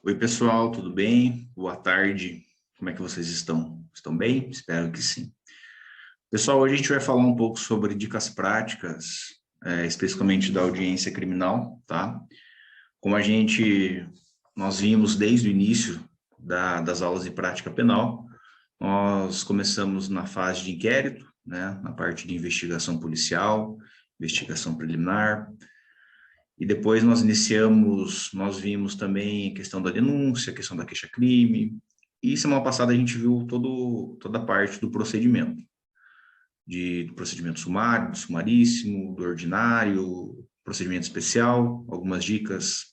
Oi, pessoal, tudo bem? Boa tarde. Como é que vocês estão? Estão bem? Espero que sim. Pessoal, hoje a gente vai falar um pouco sobre dicas práticas, especificamente da audiência criminal, tá? Como nós vimos desde o início das aulas de prática penal, nós começamos na fase de inquérito, né? Na parte de investigação policial, investigação preliminar, e depois nós vimos também a questão da denúncia, a questão da queixa-crime, e semana passada a gente viu toda a parte do procedimento, do procedimento sumário, do sumaríssimo, do ordinário, procedimento especial, algumas dicas,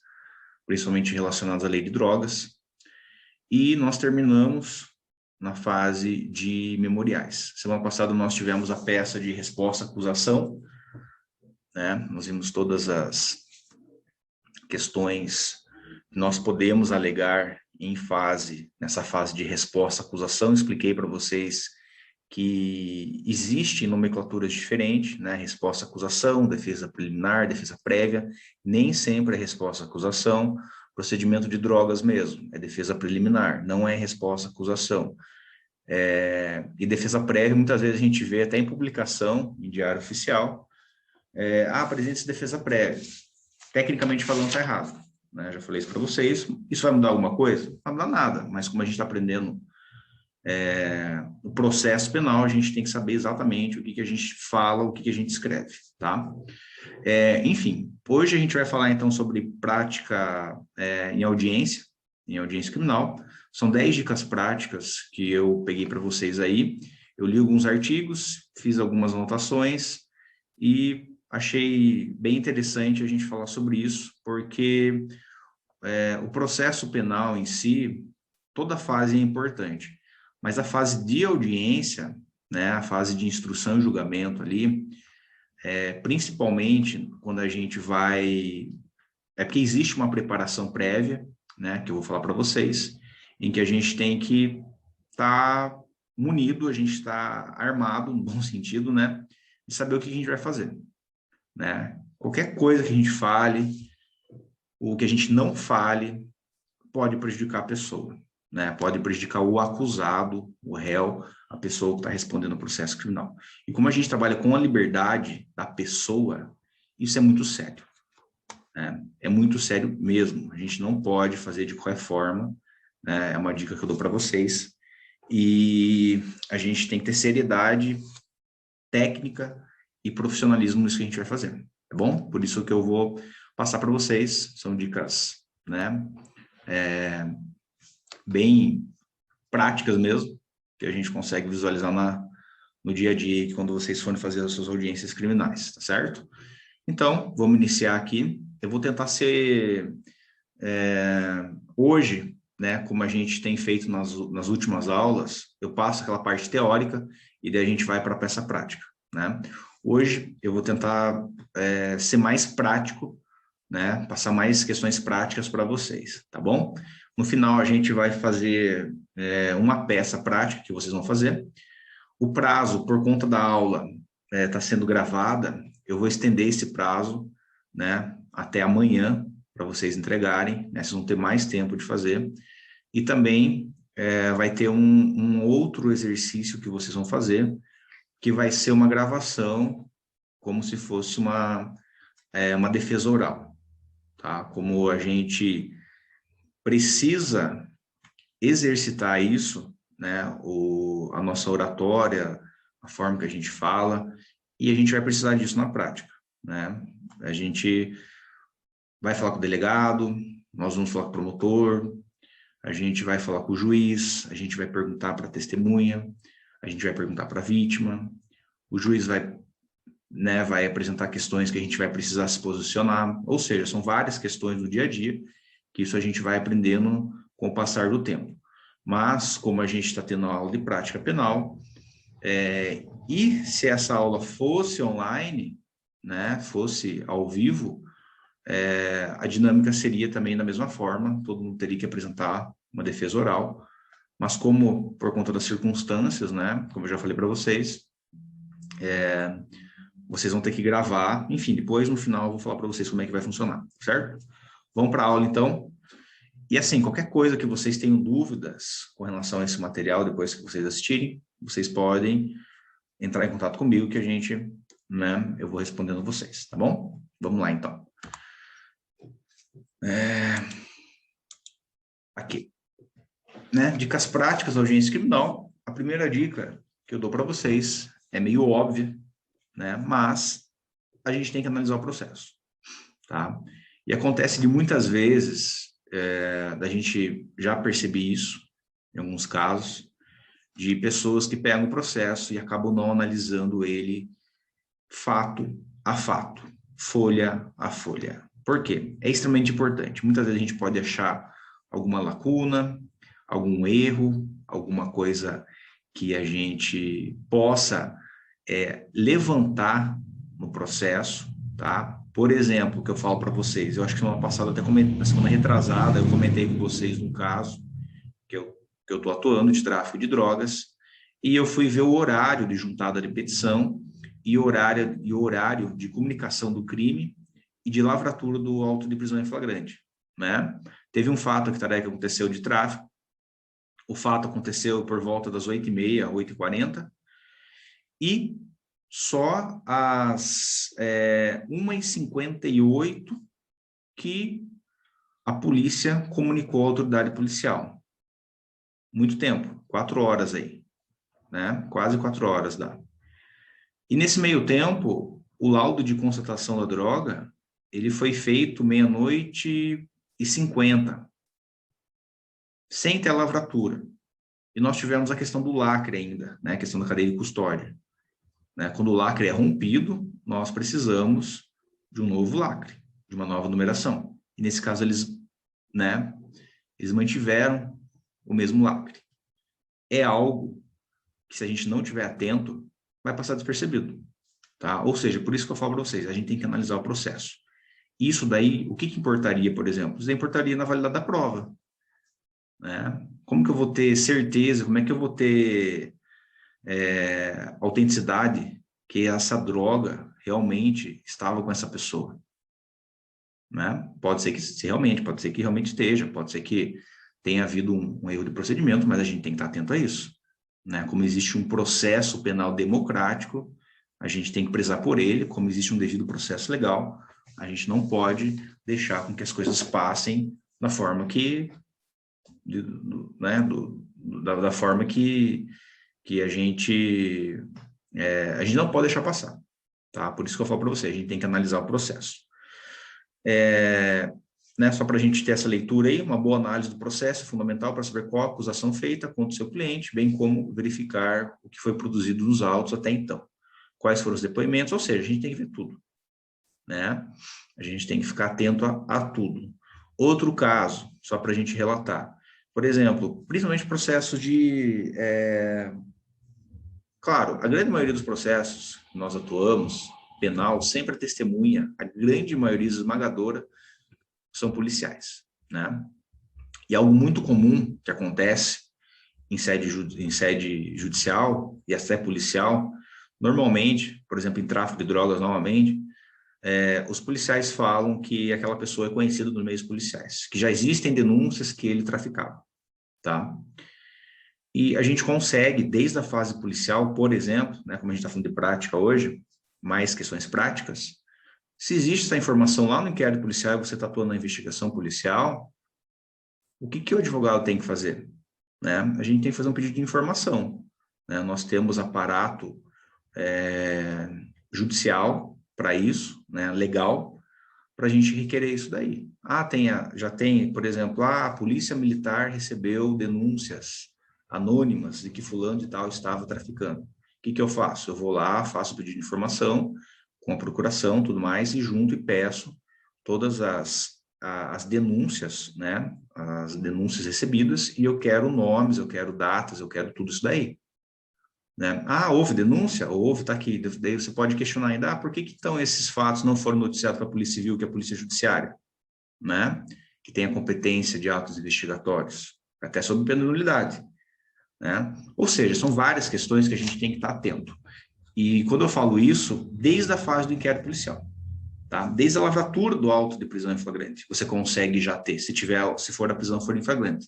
principalmente relacionadas à lei de drogas, e nós terminamos na fase de memoriais. Semana passada nós tivemos a peça de resposta-acusação, né? Nós vimos todas as questões que nós podemos alegar nessa fase de resposta-acusação. Expliquei para vocês que existem nomenclaturas diferentes, né? Resposta-acusação, defesa preliminar, defesa prévia, nem sempre é resposta-acusação. Procedimento de drogas mesmo, é defesa preliminar, não é resposta-acusação. E defesa prévia, muitas vezes a gente vê até em publicação, em diário oficial, apresente-se defesa prévia. Tecnicamente falando, está errado, né? Já falei isso para vocês. Isso vai mudar alguma coisa? Não vai mudar nada, mas como a gente está aprendendo o processo penal, a gente tem que saber exatamente o que a gente fala, o que a gente escreve, tá? Enfim, hoje a gente vai falar então sobre prática em audiência criminal. São 10 dicas práticas que eu peguei para vocês aí. Eu li alguns artigos, fiz algumas anotações e achei bem interessante a gente falar sobre isso, porque o processo penal em si, toda fase é importante, mas a fase de audiência, né, a fase de instrução e julgamento ali, principalmente quando a gente vai... É porque existe uma preparação prévia, né, que eu vou falar para vocês, em que a gente tem que estar munido, a gente está armado, no bom sentido, né, de saber o que a gente vai fazer, né? Qualquer coisa que a gente fale, o que a gente não fale, pode prejudicar a pessoa, né? Pode prejudicar o acusado, o réu, a pessoa que está respondendo ao processo criminal. E como a gente trabalha com a liberdade da pessoa, isso é muito sério, né? É muito sério mesmo. A gente não pode fazer de qualquer forma, né? É uma dica que eu dou para vocês. E a gente tem que ter seriedade técnica e profissionalismo nisso que a gente vai fazer, tá bom? Por isso que eu vou passar para vocês, são dicas, né, bem práticas mesmo, que a gente consegue visualizar no dia a dia, quando vocês forem fazer as suas audiências criminais, tá certo? Então, vamos iniciar aqui. Eu vou tentar ser, hoje, né, como a gente tem feito nas últimas aulas, eu passo aquela parte teórica e daí a gente vai para a peça prática, né? Hoje eu vou tentar ser mais prático, né? Passar mais questões práticas para vocês, tá bom? No final a gente vai fazer uma peça prática que vocês vão fazer. O prazo, por conta da aula está sendo gravada, eu vou estender esse prazo, né, até amanhã, para vocês entregarem, né? Vocês vão ter mais tempo de fazer. E também vai ter um outro exercício que vocês vão fazer, que vai ser uma gravação, como se fosse uma defesa oral, tá? Como a gente precisa exercitar isso, né? A nossa oratória, a forma que a gente fala, e a gente vai precisar disso na prática, né? A gente vai falar com o delegado, nós vamos falar com o promotor, a gente vai falar com o juiz, a gente vai perguntar para a testemunha, a gente vai perguntar para a vítima, o juiz vai, né, vai apresentar questões que a gente vai precisar se posicionar, ou seja, são várias questões do dia a dia, que isso a gente vai aprendendo com o passar do tempo. Mas, como a gente está tendo aula de prática penal, e se essa aula fosse online, né, fosse ao vivo, a dinâmica seria também da mesma forma, todo mundo teria que apresentar uma defesa oral, mas como, por conta das circunstâncias, né, como eu já falei para vocês, vocês vão ter que gravar, enfim, depois no final eu vou falar para vocês como é que vai funcionar, certo? Vamos para a aula então, E assim, qualquer coisa que vocês tenham dúvidas com relação a esse material, depois que vocês assistirem, vocês podem entrar em contato comigo que a gente, né, eu vou respondendo vocês, tá bom? Vamos lá, então. Aqui, né, dicas práticas da audiência criminal. A primeira dica que eu dou para vocês é meio óbvia, né, mas a gente tem que analisar o processo, tá? E acontece de muitas vezes, da gente já perceber isso, em alguns casos, de pessoas que pegam o processo e acabam não analisando ele fato a fato, folha a folha. Por quê? É extremamente importante. Muitas vezes a gente pode achar alguma lacuna, algum erro, alguma coisa que a gente possa levantar no processo, tá? Por exemplo, o que eu falo para vocês, eu acho que semana passada, até comentei, na semana retrasada, eu comentei com vocês um caso que eu estou atuando de tráfico de drogas, e eu fui ver o horário de juntada de petição e o horário de comunicação do crime e de lavratura do auto de prisão em flagrante, né? Teve um fato que aconteceu de tráfico, o fato aconteceu por volta das 8h30, 8h40, e só às 1h58 que a polícia comunicou à autoridade policial. Muito tempo, 4 horas aí, né? Quase 4 horas dá. E nesse meio tempo, o laudo de constatação da droga, ele foi feito 00h50, sem ter a lavratura. E nós tivemos a questão do lacre ainda, né? A questão da cadeia de custódia. Né? Quando o lacre é rompido, nós precisamos de um novo lacre, de uma nova numeração. E nesse caso, eles mantiveram o mesmo lacre. É algo que, se a gente não estiver atento, vai passar despercebido. Tá? Ou seja, por isso que eu falo para vocês, a gente tem que analisar o processo. Isso daí, o que importaria, por exemplo? Isso importaria na validade da prova. Né? Como que eu vou ter certeza, como é que eu vou ter autenticidade que essa droga realmente estava com essa pessoa? Né? Pode ser que realmente esteja, pode ser que tenha havido um erro de procedimento, mas a gente tem que estar atento a isso. Né? Como existe um processo penal democrático, a gente tem que prezar por ele, como existe um devido processo legal, a gente não pode deixar com que as coisas passem da forma que, da forma que a gente não pode deixar passar, tá? Por isso que eu falo para você, a gente tem que analisar o processo. Só para a gente ter essa leitura aí, uma boa análise do processo é fundamental para saber qual a acusação feita contra o seu cliente, bem como verificar o que foi produzido nos autos até então. Quais foram os depoimentos, ou seja, a gente tem que ver tudo, né? A gente tem que ficar atento a tudo. Outro caso, só para a gente relatar, por exemplo, principalmente processos de... Claro, a grande maioria dos processos que nós atuamos, penal, sempre a testemunha, a grande maioria esmagadora, são policiais, né? E algo muito comum que acontece em sede judicial e até policial, normalmente, por exemplo, em tráfico de drogas, novamente, os policiais falam que aquela pessoa é conhecida nos meios policiais, que já existem denúncias que ele traficava, tá? E a gente consegue, desde a fase policial, por exemplo, né, como a gente está falando de prática hoje, mais questões práticas, se existe essa informação lá no inquérito policial e você está atuando na investigação policial, o que o advogado tem que fazer? Né? A gente tem que fazer um pedido de informação. Né? Nós temos aparato judicial para isso, né? Legal, para a gente requerer isso daí. Já tem, por exemplo, a polícia militar recebeu denúncias anônimas de que fulano de tal estava traficando. O que eu faço? Eu vou lá, faço o pedido de informação, com a procuração, tudo mais, e junto e peço todas as denúncias, né? As denúncias recebidas, e eu quero nomes, eu quero datas, eu quero tudo isso daí. Né? Houve denúncia? Houve, está aqui. Daí você pode questionar ainda, por que então esses fatos não foram noticiados para a Polícia Civil, que é a Polícia Judiciária, né? Que tem a competência de atos investigatórios, até sob pena de nulidade. Né? Ou seja, são várias questões que a gente tem que estar atento. E quando eu falo isso, desde a fase do inquérito policial, tá? Desde a lavratura do auto de prisão em flagrante, você consegue já ter, se for a prisão for em flagrante.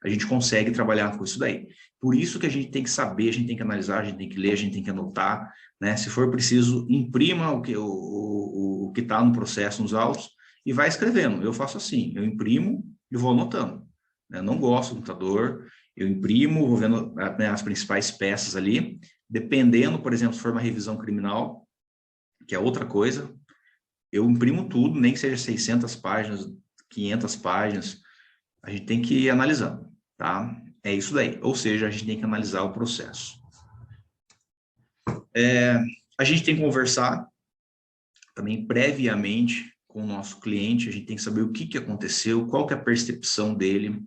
A gente consegue trabalhar com isso daí. Por isso que a gente tem que saber, a gente tem que analisar, a gente tem que ler, a gente tem que anotar, né? Se for preciso, imprima o que está no processo, nos autos, e vai escrevendo. Eu faço assim, eu imprimo e vou anotando. Eu não gosto do computador, eu imprimo, vou vendo, né, as principais peças ali, dependendo, por exemplo, se for uma revisão criminal, que é outra coisa, eu imprimo tudo, nem que seja 600 páginas, 500 páginas, a gente tem que ir analisando, tá? É isso daí. Ou seja, a gente tem que analisar o processo. A gente tem que conversar também previamente com o nosso cliente, a gente tem que saber o que aconteceu, qual que é a percepção dele,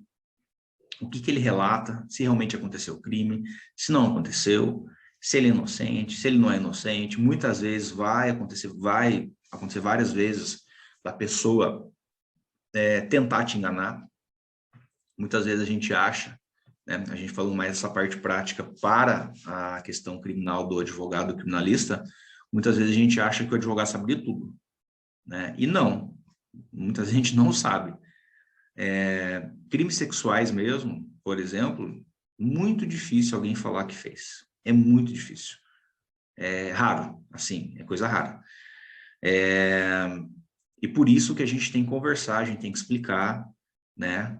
o que ele relata, se realmente aconteceu o crime, se não aconteceu, se ele é inocente, se ele não é inocente. Muitas vezes vai acontecer várias vezes da pessoa tentar te enganar. Muitas vezes a gente acha, né, a gente falou mais essa parte prática para a questão criminal do advogado criminalista, muitas vezes a gente acha que o advogado sabe de tudo, né? E não, muita gente não sabe. Crimes sexuais mesmo, por exemplo, muito difícil alguém falar que fez. É muito difícil. É raro, assim, é coisa rara. E por isso que a gente tem que conversar, a gente tem que explicar, né?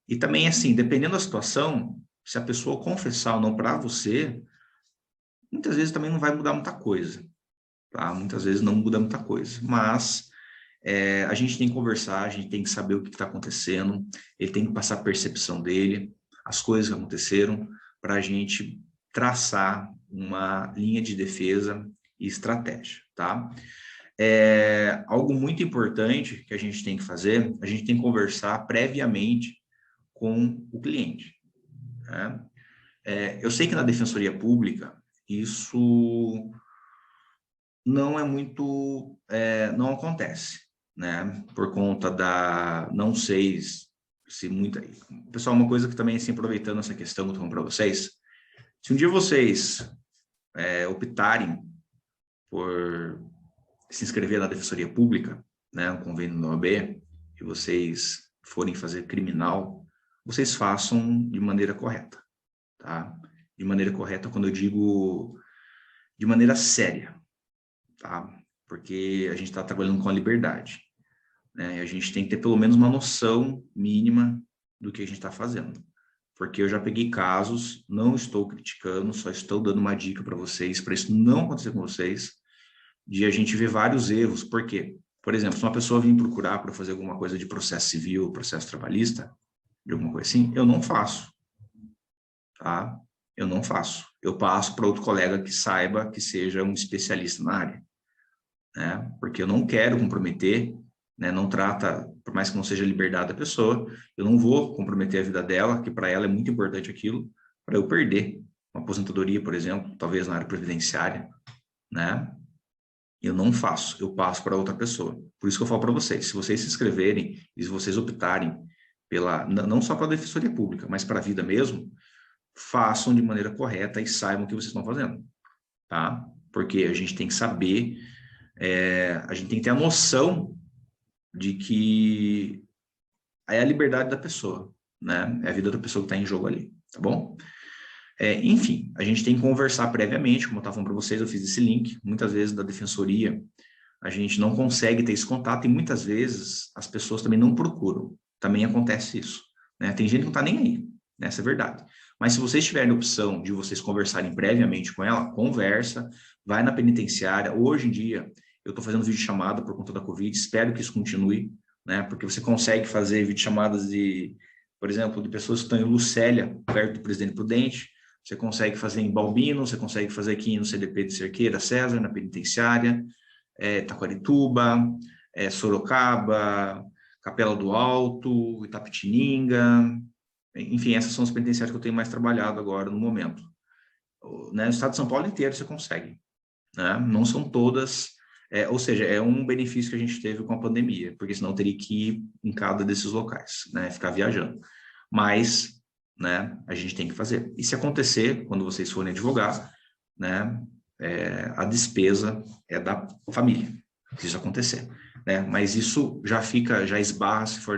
E também, assim, dependendo da situação, se a pessoa confessar ou não para você, muitas vezes também não vai mudar muita coisa, tá? Muitas vezes não muda muita coisa, mas a gente tem que conversar, a gente tem que saber o que está acontecendo, ele tem que passar a percepção dele, as coisas que aconteceram, para a gente traçar uma linha de defesa e estratégia, tá? Algo muito importante que a gente tem que fazer, a gente tem que conversar previamente com o cliente, né? Eu sei que na Defensoria Pública isso não é muito, não acontece, né? Por conta não sei se muita... Pessoal, uma coisa que também, assim, aproveitando essa questão que eu estou falando para vocês, se um dia vocês optarem por se inscrever na Defensoria Pública, né, um convênio da OAB, e vocês forem fazer criminal, vocês façam de maneira correta, tá? De maneira correta, quando eu digo de maneira séria, tá? Porque a gente está trabalhando com a liberdade, né? E a gente tem que ter pelo menos uma noção mínima do que a gente está fazendo. Porque eu já peguei casos, não estou criticando, só estou dando uma dica para vocês, para isso não acontecer com vocês, de a gente ver vários erros. Por quê? Por exemplo, se uma pessoa vir procurar para fazer alguma coisa de processo civil, processo trabalhista, de alguma coisa assim, eu não faço, tá? Eu não faço. Eu passo para outro colega que saiba, que seja um especialista na área, né? Porque eu não quero comprometer, né? Não trata, por mais que não seja a liberdade da pessoa, eu não vou comprometer a vida dela, que para ela é muito importante aquilo, para eu perder uma aposentadoria, por exemplo, talvez na área previdenciária, né? Eu não faço, eu passo para outra pessoa. Por isso que eu falo para vocês, se vocês se inscreverem e se vocês optarem não só para a Defensoria Pública, mas para a vida mesmo, façam de maneira correta e saibam o que vocês estão fazendo, tá? Porque a gente tem que saber, a gente tem que ter a noção de que é a liberdade da pessoa, né? É a vida da pessoa que está em jogo ali, tá bom? Enfim, a gente tem que conversar previamente, como eu estava falando para vocês, eu fiz esse link, muitas vezes da Defensoria, a gente não consegue ter esse contato e muitas vezes as pessoas também não procuram, também acontece isso, né? Tem gente que não está nem aí, né? Essa é a verdade. Mas se vocês tiverem a opção de vocês conversarem previamente com ela, conversa, vai na penitenciária. Hoje em dia, eu estou fazendo videochamada por conta da Covid, espero que isso continue, né? Porque você consegue fazer videochamadas por exemplo, de pessoas que estão em Lucélia, perto do Presidente Prudente, você consegue fazer em Balbino, você consegue fazer aqui no CDP de Cerqueira, César, na penitenciária, Taquarituba, Sorocaba, Capela do Alto, Itapetininga, enfim, essas são as penitenciárias que eu tenho mais trabalhado agora no momento. Né, no estado de São Paulo inteiro você consegue, né? Não são todas, ou seja, é um benefício que a gente teve com a pandemia, porque senão teria que ir em cada desses locais, né? Ficar viajando. Mas, né, a gente tem que fazer. E se acontecer, quando vocês forem advogar, né, a despesa é da família, se isso acontecer, né? Mas isso já esbarra se for